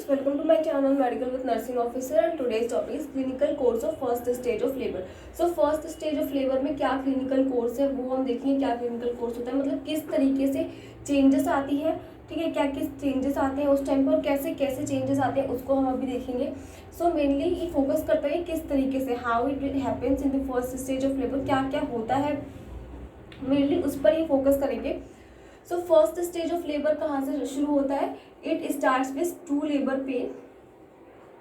students, welcome to my channel Medical with Nursing Officer and today's topic is clinical course of first stage of labor. So first stage of labor में क्या clinical course है वो हम देखेंगे क्या clinical course होता है, मतलब किस तरीके से changes आती है, ठीक है, क्या किस changes आते हैं उस टाइम पर और कैसे कैसे changes आते हैं उसको हम अभी देखेंगे. So mainly ये focus करता है किस तरीके से how it happens in the first stage of labor, क्या क्या होता है mainly उस पर ये focus करेंगे. So first stage of labour कहाँ से शुरू होता है? It starts with to labour pain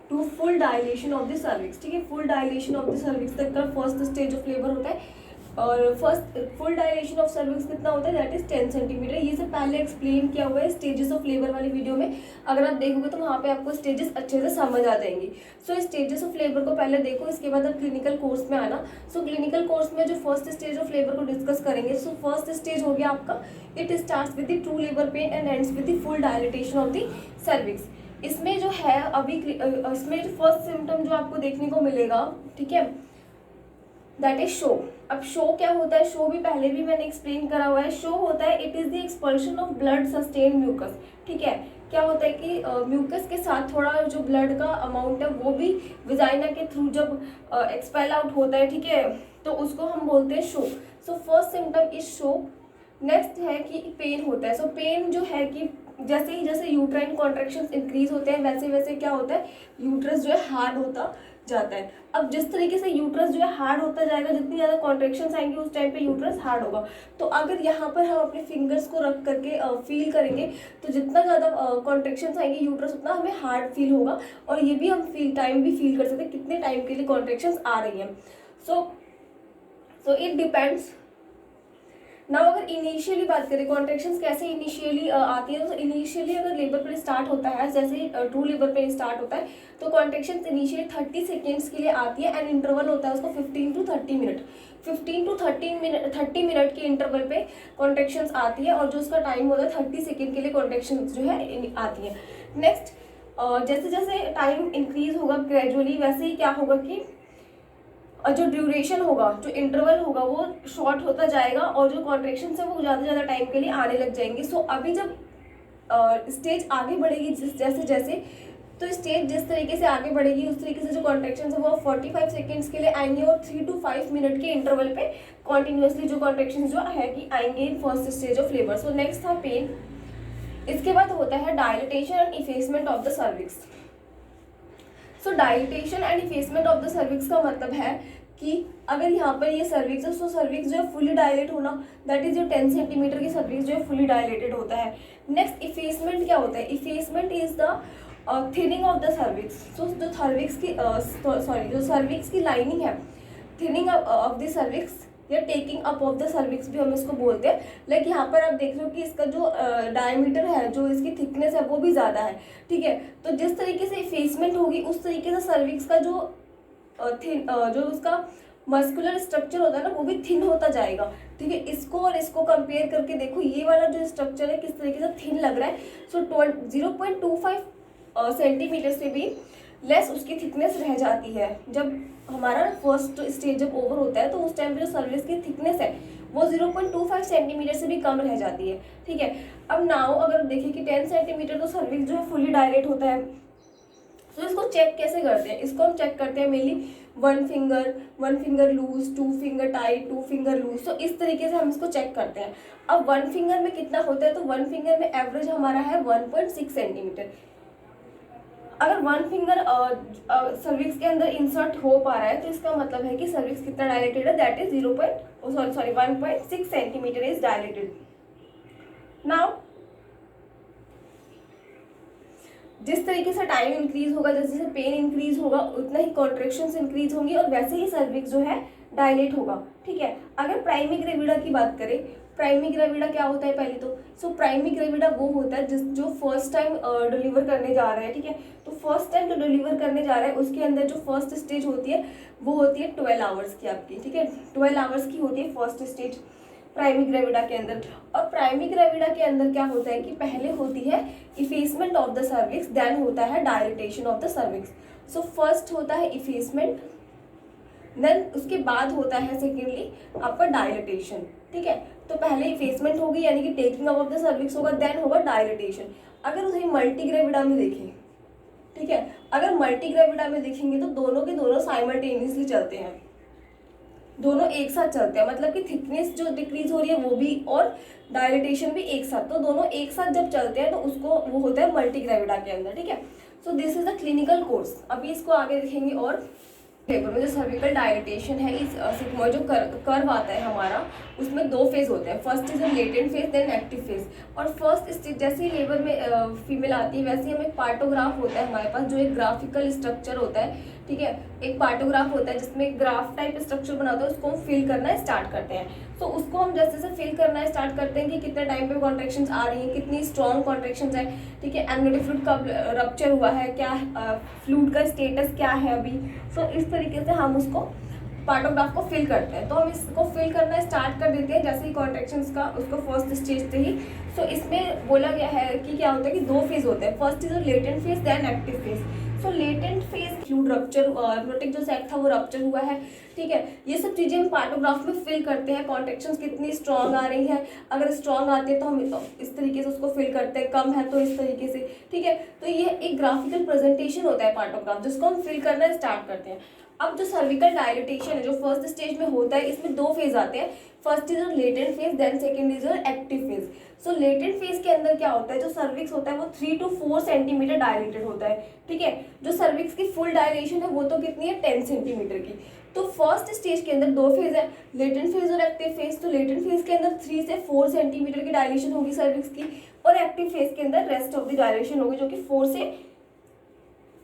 to full dilation of the cervix. ठीक है, full dilation of the cervix तक का फर्स्ट स्टेज ऑफ लेबर होता है. और first full dilation of cervix कितना होता है? That is 10 centimetre. ये सब पहले एक्सप्लेन किया हुआ है स्टेजेस ऑफ लेबर वाली वीडियो में. अगर आप देखोगे तो वहाँ पे आपको स्टेजेस अच्छे से समझ आ जाएंगी. सो स्टेजेस ऑफ लेबर को पहले देखो, इसके बाद आप क्लिनिकल कोर्स में आना. सो क्लिनिकल कोर्स में जो फर्स्ट स्टेज ऑफ लेबर को डिस्कस करेंगे. सो फर्स्ट स्टेज हो गया आपका, it starts with the true labour pain and ends with the full dilatation of the cervix. इसमें जो है अभी इसमें जो फर्स्ट सिम्टम जो आपको देखने को मिलेगा, ठीक है, दैट इज शो. अब शो क्या होता है? शो भी पहले भी मैंने एक्सप्लेन करा हुआ है. शो होता है it is the expulsion of blood sustain mucus. ठीक है, क्या होता है कि म्यूकस के साथ थोड़ा जो ब्लड का अमाउंट है वो भी विजाइना के थ्रू जब एक्सपेल आउट होता है, ठीक है, तो उसको हम बोलते हैं show. So first symptom is show. Next है कि पेन होता है. सो पेन जो है कि जैसे यूट्राइन कॉन्ट्रैक्शंस इंक्रीज होते हैं वैसे वैसे क्या होता है, यूट्रस जो है हार्ड होता जाता है. अब जिस तरीके से यूट्रस जो है हार्ड होता जाएगा, जितनी ज़्यादा कॉन्ट्रैक्शंस आएंगे उस टाइम पे यूट्रस हार्ड होगा. तो अगर यहाँ पर हम अपने फिंगर्स को रख करके फील करेंगे तो जितना ज़्यादा कॉन्ट्रैक्शंस आएंगे यूट्रस उतना हमें हार्ड फील होगा. और ये भी हम टाइम भी फील कर सकते हैं कितने टाइम के लिए कॉन्ट्रैक्शंस आ रही हैं. So it depends. नाउ अगर इनिशियली बात करें कॉन्ट्रैक्शंस कैसे इनिशियली आती है, तो इनिशियली अगर लेबर पेन स्टार्ट होता है, जैसे ट्रू लेबर पेन स्टार्ट होता है तो कॉन्ट्रैक्शंस इनिशियली 30 सेकेंड्स के लिए आती है एंड इंटरवल होता है उसको 15 to 30 मिनट. 15 to 30 मिनट के इंटरवल पे कॉन्ट्रैक्शंस आती है और जो उसका टाइम होता है 30 सेकेंड के लिए कॉन्ट्रैक्शंस जो है आती है. नेक्स्ट जैसे जैसे टाइम इंक्रीज होगा ग्रेजुअली वैसे ही क्या होगा कि जो ड्यूरेशन होगा, जो इंटरवल होगा वो शॉर्ट होता जाएगा और जो कॉन्ट्रैक्शंस है वो ज़्यादा ज़्यादा टाइम के लिए आने लग जाएंगे. सो अभी जब स्टेज आगे बढ़ेगी जैसे जैसे तो स्टेज जिस तरीके से आगे बढ़ेगी उस तरीके से जो कॉन्ट्रैक्शंस है वो 45 सेकेंड्स के लिए आएंगे और 3 to 5 मिनट के इंटरवल पे कॉन्टिन्यूसली जो कॉन्ट्रैक्शंस जो है कि आएंगे in first stage of labour. So next था पेन. इसके बाद होता है dilatation and effacement of the cervix. So dilatation and effacement of the cervix का मतलब है कि अगर यहाँ पर ये सर्विक्स है, सो सर्विक्स जो है फुली डायलेट होना, दैट इज जो 10 सेंटीमीटर की सर्विक्स जो है फुली डायलेटेड होता है. नेक्स्ट इफेसमेंट क्या होता है? Effacement is the thinning of the cervix. So जो सर्विक्स की लाइनिंग है, थिनिंग ऑफ द सर्विक्स या taking up of the cervix भी हम इसको बोलते हैं. लाइक यहाँ पर आप देख रहे हो कि इसका जो डायमीटर है, जो इसकी थिकनेस है वो भी ज़्यादा है. ठीक है, तो जिस तरीके से इफेसमेंट होगी उस तरीके से सर्विक्स का जो उसका मस्कुलर स्ट्रक्चर होता है ना वो भी थिन होता जाएगा. ठीक है, इसको और इसको कंपेयर करके देखो, ये वाला जो स्ट्रक्चर है किस तरीके से थिन लग रहा है. सो 0.25 सेंटीमीटर से भी लेस उसकी थिकनेस रह जाती है. जब हमारा फर्स्ट स्टेज जब ओवर होता है तो उस टाइम पे जो सर्विस की थिकनेस है वो 0.25 सेंटीमीटर से भी कम रह जाती है. ठीक है, अब नाउ अगर देखें कि 10 सेंटीमीटर तो सर्विस जो है फुली डायलेट होता है. तो इसको चेक कैसे करते हैं? इसको हम चेक करते हैं mainly one finger loose, 2 finger tight, 2 finger loose. तो इस तरीके से हम इसको चेक करते हैं. अब 1 फिंगर में कितना होता है? तो 1 फिंगर में एवरेज हमारा है 1.6 सेंटीमीटर. अगर 1 फिंगर सर्विक्स के अंदर इंसर्ट हो पा रहा है तो इसका मतलब है कि सर्विक्स कितना डायलेटेड है, that is 1.6 centimetre is dilated. Now जिस तरीके से टाइम इंक्रीज होगा, जैसे जैसे पेन इंक्रीज होगा उतना ही कॉन्ट्रैक्शंस इंक्रीज होंगी और वैसे ही सर्विक्स जो है डायलेट होगा. ठीक है, अगर प्राइमी ग्रेविडा की बात करें, प्राइमी ग्रेविडा क्या होता है पहले तो? सो प्राइमी ग्रेविडा वो होता है जो फर्स्ट टाइम डिलीवर करने जा रहा है. ठीक है, तो फर्स्ट टाइम जो डिलीवर करने जा रहा है उसके अंदर जो फर्स्ट स्टेज होती है वो होती है 12 आवर्स की आपकी. ठीक है, 12 आवर्स की होती है फर्स्ट स्टेज प्राइमी ग्रेविडा के अंदर. और प्राइमी ग्रेविडा के अंदर क्या होता है कि पहले होती है effacement of the cervix, then होता है dilatation of the cervix. So first होता है इफेसमेंट, देन उसके बाद होता है सेकेंडली आपका डायलिटेशन. ठीक है, तो पहले इफेसमेंट होगी यानी कि taking up of the cervix होगा, देन होगा डायलिटेशन. अगर उसे मल्टी ग्रेविडा में देखें ठीक है। अगर मल्टी ग्रेविडा में देखेंगे तो दोनों के दोनों साइमल्टेनियसली चलते हैं, दोनों एक साथ चलते हैं, मतलब कि थिकनेस जो डिक्रीज हो रही है वो भी और डायलिटेशन भी एक साथ, तो दोनों एक साथ जब चलते हैं तो उसको वो होता है मल्टी ग्रेविडा के अंदर, ठीक है। So this is the clinical course. अभी इसको आगे देखेंगे। और लेबर में जो सर्विकल डायलिटेशन है, इस सिग्मॉइड जो कर्व आता है हमारा, उसमें दो फेज होते हैं। First is latent phase, then active phase. और फर्स्ट स्टेज जैसे ही लेबर में फीमेल आती है वैसे ही हमें पार्टोग्राफ होता है हमारे पास, जो एक ग्राफिकल स्ट्रक्चर होता है, ठीक है। एक पार्टोग्राफ होता है जिसमें ग्राफ टाइप स्ट्रक्चर बना होता है, उसको हम फिल करना स्टार्ट करते हैं। तो उसको हम जैसे जैसे फिल करना स्टार्ट करते हैं कि कितने टाइम पे कॉन्ट्रैक्शंस आ रही हैं, कितनी स्ट्रॉन्ग कॉन्ट्रैक्शंस है, ठीक है। एमनियोटिक फ्लूइड कब रप्चर हुआ है, क्या फ्लूइड का स्टेटस क्या है अभी। सो इस तरीके से हम उसको पार्टोग्राफ को फिल करते हैं। तो हम इसको फिल करना स्टार्ट कर देते हैं जैसे ही कॉन्ट्रैक्शंस का उसको फर्स्ट स्टेज से ही। सो इसमें बोला गया है कि क्या होता है कि दो फेज होते हैं। First is latent phase, then active phase. So latent phase fluid rupture, amniotic जो सैक था वो रप्चर हुआ है, ठीक है। ये सब चीजें हम पार्टोग्राफ में फिल करते हैं। कॉन्ट्रैक्शंस कितनी स्ट्रॉन्ग आ रही है, अगर स्ट्रॉन्ग आती है तो हम इस तरीके से उसको फिल करते हैं, कम है तो इस तरीके से, ठीक है। तो ये एक ग्राफिकल प्रेजेंटेशन होता है पार्टोग्राफ, जिसको हम फिल करना स्टार्ट करते हैं। अब जो सर्विकल डायलिटेशन है जो फर्स्ट स्टेज में होता है, इसमें दो फेज आते हैं। First is latent phase, then second is active phase. So latent phase के अंदर क्या होता है, जो सर्विक्स होता है वो 3 to 4 सेंटीमीटर डायलेटेड होता है, ठीक है। जो सर्विक्स की फुल डायलेशन है वो तो कितनी है, 10 सेंटीमीटर की। तो फर्स्ट स्टेज के अंदर दो फेज है, लेटेंट फेज और एक्टिव फेज। तो लेटेंट फेज के अंदर 3 से 4 सेंटीमीटर की डायलेशन होगी सर्विक्स की, और एक्टिव फेज के अंदर रेस्ट ऑफ द डायलेशन होगी जो कि 4 से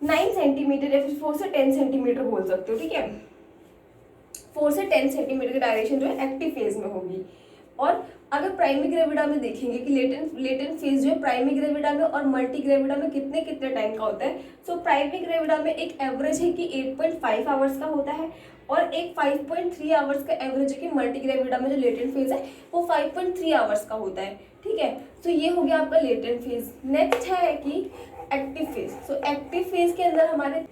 9 सेंटीमीटर या फिर 4 से 10 सेंटीमीटर बोल सकते हो, ठीक है। 4 से 10 सेंटीमीटर की डायलेशन जो है एक्टिव फेज में होगी। और अगर प्राइमरी ग्रेविडा में देखेंगे कि लेटेंट फेज जो है प्राइमरी ग्रेविडा में और मल्टी ग्रेविडा में कितने कितने टाइम का होता है। सो प्राइमरी ग्रेविडा में एक एवरेज है कि 8.5 आवर्स का होता है, और एक 5.3 आवर्स का एवरेज है कि मल्टी ग्रेविडा में जो लेटेंट फेज है वो 5.3 आवर्स का होता है, ठीक है। तो ये हो गया आपका लेटेंट फेज। नेक्स्ट है कि active phase. So active phase के अंदर हमारे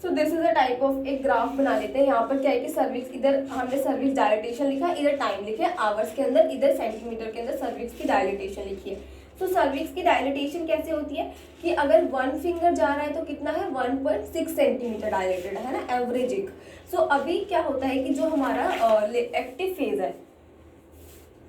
so this is a type of एक ग्राफ बना लेते हैं। यहाँ पर क्या है कि सर्विक्स, इधर हमने सर्विक्स डायलिटेशन लिखा है, इधर टाइम लिखे है आवर्स के अंदर, इधर सेंटीमीटर के अंदर सर्विक्स की डायलिटेशन लिखी है। तो सर्विक्स की डायलिटेशन कैसे होती है कि अगर 1 फिंगर जा रहा है तो कितना है, 1.6 सेंटीमीटर डायलेटेड है ना, एवरेज एक। सो अभी क्या होता है कि जो हमारा एक्टिव फेज है,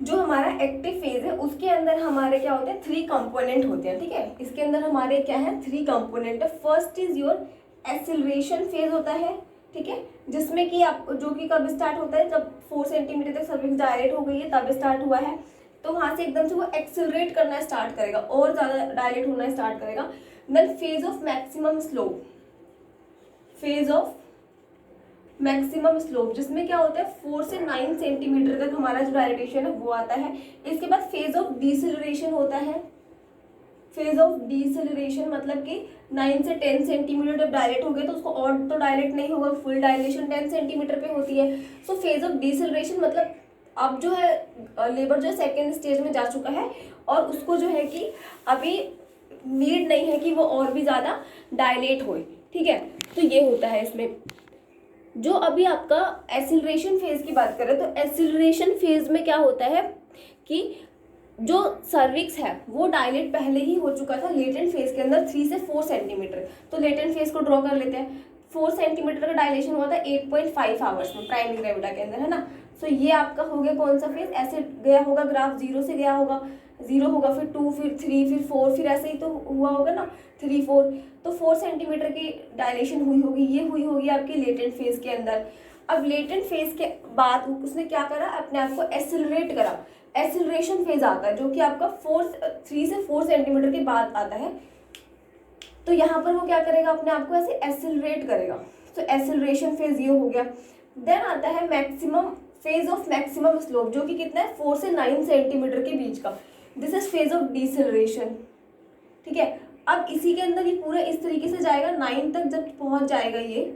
जो हमारा एक्टिव फेज है उसके अंदर हमारे क्या होते हैं, 3 कंपोनेंट होते हैं, ठीक है। इसके अंदर हमारे क्या है, 3 कंपोनेंट है। First is your acceleration phase होता है, ठीक है, जिसमें कि आप जो कि कब स्टार्ट होता है, जब 4 सेंटीमीटर तक सर्विक्स डायलेट हो गई है तब स्टार्ट हुआ है। तो वहां से एकदम से वो एक्सिलरेट करना स्टार्ट करेगा और ज्यादा डायलेट होना स्टार्ट करेगा। Then phase of maximum slope, phase of maximum slope, जिसमें क्या होता है 4 से 9 सेंटीमीटर तक हमारा जो डायलेटेशन है वो आता है। इसके बाद फेज ऑफ डिसेलरेशन होता है। फेज ऑफ डिसेलरेशन मतलब कि 9 से 10 सेंटीमीटर जब डायलेट हो गए तो उसको और तो डायलेट नहीं होगा, फुल डायलेशन 10 सेंटीमीटर पे होती है। सो फेज ऑफ डिसेलरेशन मतलब अब जो है लेबर जो है सेकेंड स्टेज में जा चुका है और उसको जो है कि अभी नीड नहीं है कि वो और भी ज़्यादा डायलेट होए, ठीक है। तो ये होता है इसमें। जो अभी आपका एसिलरेशन फेज की बात करें तो एसिलरेशन फेज में क्या होता है कि जो सर्विक्स है वो डायलेट पहले ही हो चुका था लेटेंट फेज के अंदर 3 से 4 सेंटीमीटर। तो लेटेंट फेज को ड्रॉ कर लेते हैं। 4 सेंटीमीटर का डायलेशन हुआ था 8.5 आवर्स में प्राइमरी ग्रेविडा के अंदर, है ना। सो ये आपका हो गया कौन सा फेज, ऐसे गया होगा ग्राफ, 0 से गया होगा, 0 होगा, फिर 2, फिर 3, फिर 4, फिर ऐसे ही तो हुआ होगा ना, 3, 4। तो 4 सेंटीमीटर की डायलेशन हुई होगी, ये हुई होगी आपकी लेटेंट फेज के अंदर। अब लेटेंट फेज के बाद उसने क्या करा, अपने आप को एसिलरेट करा। एसिलरेशन फेज आता है जो कि आपका 3 से 4 सेंटीमीटर के बाद आता है। तो यहाँ पर वो क्या करेगा, अपने आप को ऐसे एसिलरेट करेगा। तो एसिलरेशन फेज ये हो गया। देन आता है maximum, phase of maximum slope, जो कि कितना है 4 से 9 सेंटीमीटर के बीच का। This is phase of deceleration, ठीक है। अब इसी के अंदर ये पूरा इस तरीके से जाएगा 9 तक जब पहुंच जाएगा ये,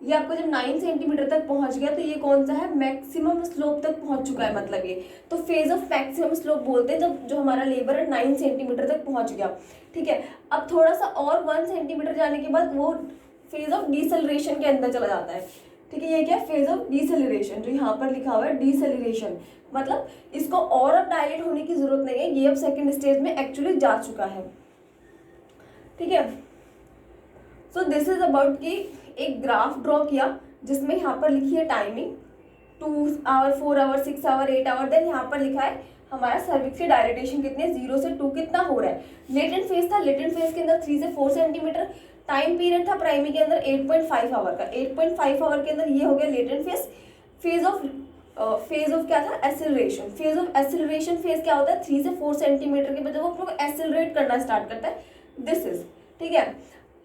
ये आपका जब 9 सेंटीमीटर तक पहुंच गया तो ये कौन सा है, मैक्सिमम स्लोप तक पहुंच चुका है, मतलब ये तो फेज ऑफ मैक्सिमम स्लोप बोलते हैं जब जो हमारा लेबर है 9 सेंटीमीटर तक पहुंच गया। ठीक है, अब थोड़ा सा और 1 सेंटीमीटर जाने के बाद वो फेज ऑफ डिसेलरेशन के अंदर चला जाता है। ठीक है, ये क्या, फेज ऑफ डिसेलरेशन, जो यहाँ पर लिखा हुआ है डिसेलरेशन, मतलब इसको और अब डायलेट होने की जरूरत नहीं है, ये अब सेकेंड स्टेज में एक्चुअली जा चुका है। ठीक है, सो दिस इज अबाउट कि एक ग्राफ ड्रॉ किया जिसमें यहाँ पर लिखी है timing 2 hour, 4 hour, 6 hour, 8 hour, then यहाँ पर लिखा है हमारा सर्विक्स की डायलेटेशन कितने, 0 से 2 कितना हो रहा है। लेटेंट फेज था, लेटेंट फेज के अंदर 3 से 4 सेंटीमीटर, टाइम पीरियड था प्राइमरी के अंदर 8.5 आवर का, 8.5 आवर के अंदर ये हो गया लेटेंट फेज। फेज ऑफ क्या था, acceleration. Phase of acceleration phase क्या होता है, 3 से 4 सेंटीमीटर के बाद जब वो अपने को एसिलरेट करना स्टार्ट करता है, दिस इज। ठीक है,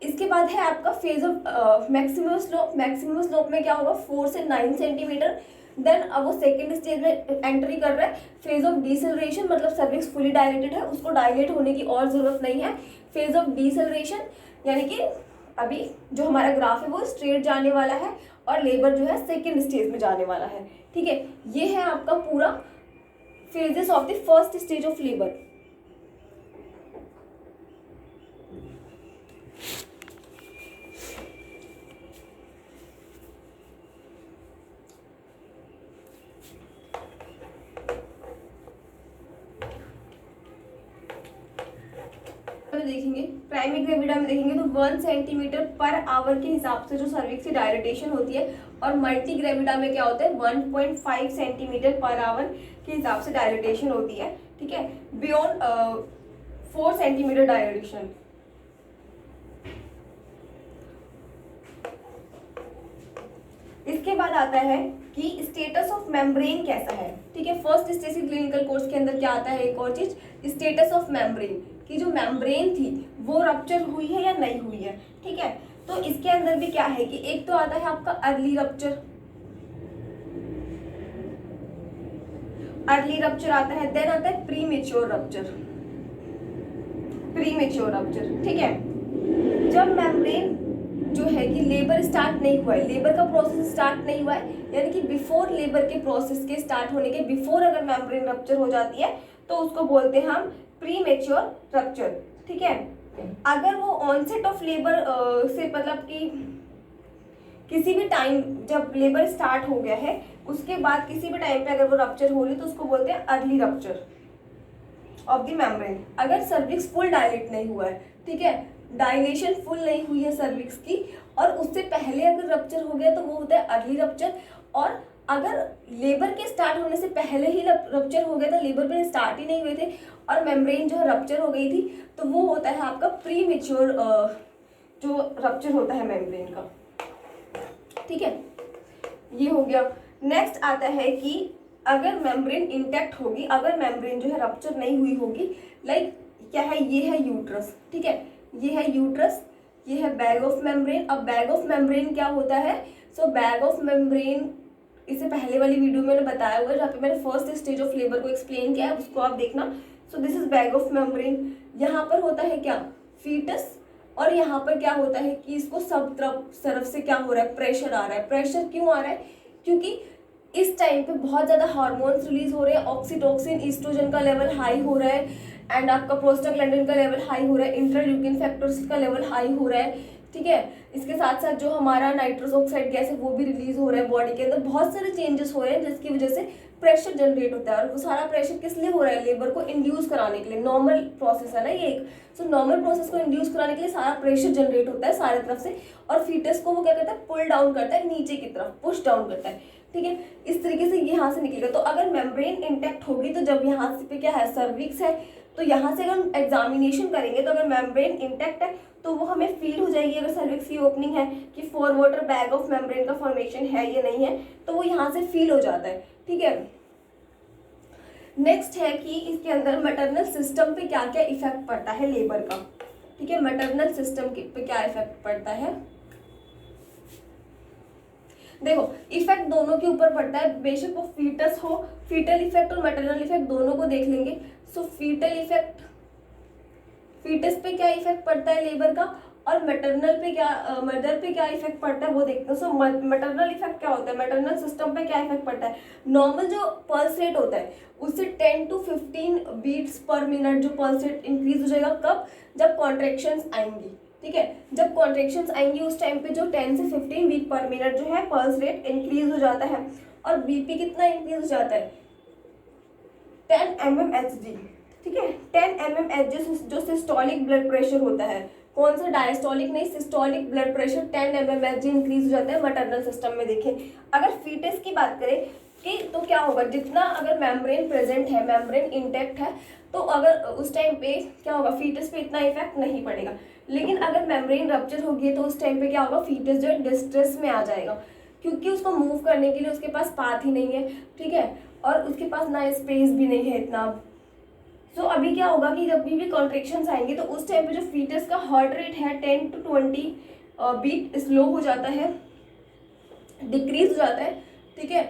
इसके बाद है आपका phase of maximum slope. Maximum slope में क्या होगा, 4 से 9 सेंटीमीटर। देन अब वो सेकेंड स्टेज में एंट्री कर रहा है, फेज ऑफ डिसेलरेशन, मतलब सर्विक्स फुली डायलेटेड है, उसको डायलेट होने की और जरूरत नहीं है। फेज ऑफ डिसेलरेशन यानी कि अभी जो हमारा ग्राफ है वो स्ट्रेट जाने वाला है और लेबर जो है सेकेंड स्टेज में जाने वाला है। ठीक है, ये है आपका पूरा phases of the first stage of labour. देखेंगे प्राइमरी ग्रेविडा में देखेंगे तो 1 सेंटीमीटर पर आवर के हिसाब से जो सर्विक्स की डायलेटेशन होती है, और मल्टी ग्रेविडा में क्या होता है 1.5 सेंटीमीटर पर आवर के हिसाब से डायलेटेशन होती है। ठीक है, बियॉन्ड 4 सेंटीमीटर डायलेटेशन। इसके बाद आता है कि स्टेटस ऑफ मेम्ब्रेन कैसा है। ठीक है, फर्स्ट स्टेज क्लिनिकल कोर्स के अंदर क्या आता है, एक और चीज स्टेटस ऑफ मेम्ब्रेन, कि जो मेम्ब्रेन थी वो रप्चर हुई है या नहीं हुई है। ठीक है, तो इसके अंदर भी क्या है कि एक तो आता है आपका अर्ली रप्चर, अर्ली रप्चर आता है, देन आता है प्रीमेच्योर रप्चर, प्रीमेच्योर रप्चर। ठीक है, जब मेम्ब्रेन जो है कि लेबर स्टार्ट नहीं हुआ है, लेबर का प्रोसेस स्टार्ट नहीं हुआ है, यानी कि बिफोर लेबर के प्रोसेस के स्टार्ट होने के बिफोर अगर मेम्ब्रेन रप्चर हो जाती है तो उसको बोलते हैं हम प्रीमेच्योर रप्चर। ठीक है, अगर वो ऑनसेट ऑफ लेबर से मतलब कि किसी भी टाइम जब लेबर स्टार्ट हो गया है उसके बाद किसी भी टाइम पे अगर वो रप्चर हो रही तो उसको बोलते हैं early rupture of the membrane. अगर सर्विक्स फुल डायलेट नहीं हुआ है, ठीक है, डायलेशन फुल नहीं हुई है सर्विक्स की, और उससे पहले अगर रप्चर हो गया तो वो होता है अर्ली रप्चर। और अगर लेबर के स्टार्ट होने से पहले ही रप्चर हो गया था, लेबर पे स्टार्ट ही नहीं हुए थे और मेम्ब्रेन जो है रप्चर हो गई थी, तो वो होता है आपका प्रीमेच्योर जो रप्चर होता है मेम्ब्रेन का। ठीक है, ये हो गया। नेक्स्ट आता है कि अगर मेम्ब्रेन इंटैक्ट होगी, अगर मेम्ब्रेन जो है रप्चर नहीं हुई होगी, लाइक क्या है, ये है यूट्रस। ठीक है, ये है यूट्रस, ये है बैग ऑफ मेम्ब्रेन। अब बैग ऑफ मेम्ब्रेन क्या होता है, सो बैग ऑफ मेम्ब्रेन इससे पहले वाली वीडियो में मैंने बताया हुआ है जहाँ पे मैंने फर्स्ट स्टेज ऑफ लेबर को एक्सप्लेन किया है, उसको आप देखना। So this is bag of membrane. यहाँ पर होता है क्या, फीटस, और यहाँ पर क्या होता है कि इसको सब तरफ से क्या हो रहा है, प्रेशर आ रहा है। प्रेशर क्यों आ रहा है, क्योंकि इस टाइम पे बहुत ज़्यादा हार्मोन्स रिलीज हो रहे हैं, ऑक्सीटोसिन, ईस्ट्रोजन का लेवल हाई हो रहा है, एंड आपका प्रोस्टाग्लैंडिन का लेवल हाई हो रहा है, इंटरल्यूकिन फैक्टर्स का लेवल हाई हो रहा है। ठीक है, इसके साथ साथ जो हमारा नाइट्रस ऑक्साइड गैस है वो भी रिलीज हो रहा है बॉडी के अंदर, बहुत सारे चेंजेस हो रहे हैं जिसकी वजह से प्रेशर जनरेट होता है। और वो सारा प्रेशर किस लिए हो रहा है, लेबर को इंड्यूस कराने के लिए। नॉर्मल प्रोसेस है ना ये एक, सो नॉर्मल प्रोसेस को इंड्यूस कराने के लिए सारा प्रेशर जनरेट होता है सारे तरफ से, और फीटस को वो क्या करता है, पुल डाउन करता है नीचे की तरफ, पुश डाउन करता है। ठीक है, इस तरीके से यहाँ से निकलेगा। तो अगर मेम्ब्रेन इंटैक्ट होगी तो जब यहाँ से पे क्या है, सर्विक्स है, तो यहाँ से अगर हम एग्जामिनेशन करेंगे तो अगर मेम्ब्रेन इंटैक्ट है तो वो हमें फील हो जाएगी। अगर सर्विक्स की ओपनिंग है कि 4 वाटर बैग ऑफ मेम्ब्रेन का फॉर्मेशन है या नहीं है, तो वो यहाँ से फील हो जाता है। ठीक है, नेक्स्ट है कि इसके अंदर मैटरनल सिस्टम पे क्या क्या इफेक्ट पड़ता है लेबर का। ठीक है, मैटरनल सिस्टम पे क्या इफेक्ट पड़ता है, देखो इफेक्ट दोनों के ऊपर पड़ता है, बेशक वो फीटस हो, फीटल इफेक्ट और मैटरनल इफेक्ट दोनों को देख लेंगे। सो फीटल इफेक्ट, फीटस पे क्या इफेक्ट पड़ता है लेबर का, और मैटरनल पे क्या मदर पे क्या इफेक्ट पड़ता है वो देखते हैं। सो मैटरनल इफेक्ट क्या होता है, मैटरनल सिस्टम पे क्या इफेक्ट पड़ता है। नॉर्मल जो पल्स रेट होता है उससे 10 to 15 बीट्स पर मिनट जो पल्स रेट इंक्रीज हो जाएगा। कब, जब कॉन्ट्रेक्शंस आएंगी, ठीक है, जब कॉन्ट्रेक्शंस आएंगी उस टाइम पे जो 10 से 15 बीट पर मिनट जो है पल्स रेट इंक्रीज हो जाता है। और बीपी कितना इंक्रीज हो जाता है, 10 mmHg, ठीक है, 10 mmHg जो सिस्टोलिक ब्लड प्रेशर होता है, कौन सा, डायस्टोलिक नहीं, systolic blood pressure 10 mmHg increase हो जाता है मैटरनल सिस्टम में। देखें अगर फीटस की बात करें कि तो क्या होगा, जितना अगर मेम्ब्रेन प्रेजेंट है, मेम्ब्रेन इंटैक्ट है, तो अगर उस टाइम पे क्या होगा, फीटस पे इतना इफेक्ट नहीं पड़ेगा। लेकिन अगर मेम्ब्रेन रप्चर होगी तो उस टाइम पे क्या होगा, फीटस जो है डिस्ट्रेस में आ जाएगा, क्योंकि उसको मूव करने के लिए उसके पास पाथ ही नहीं है, ठीक है, और उसके पास ना स्पेस भी नहीं है इतना। सो अभी क्या होगा कि जब भी कॉन्ट्रेक्शंस आएंगे तो उस टाइम पे जो फीटस का हार्ट रेट है 10 to 20 बीट स्लो हो जाता है, डिक्रीज हो जाता है, ठीक है।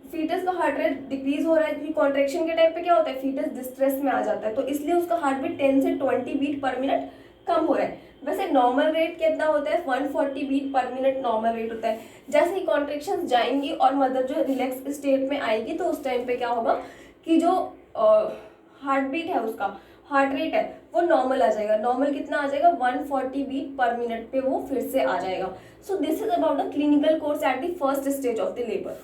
फीटस का हार्ट रेट डिक्रीज हो रहा है क्योंकि कॉन्ट्रेक्शन के टाइम पे क्या होता है, फीटस डिस्ट्रेस में आ जाता है, तो इसलिए उसका हार्ट बीट 10 से 20 बीट पर मिनट कम हो रहा है। वैसे नॉर्मल रेट कितना होता है, 140 बीट पर मिनट नॉर्मल रेट होता है। जैसे ही कॉन्ट्रेक्शन जाएंगी और मदर जो रिलैक्स स्टेट में आएगी तो उस टाइम पे क्या होगा कि जो हार्ट बीट है, उसका हार्ट रेट है वो नॉर्मल आ जाएगा। नॉर्मल कितना आ जाएगा, 140 बीट पर मिनट पे वो फिर से आ जाएगा। So this is about the clinical course at the first stage of the labour.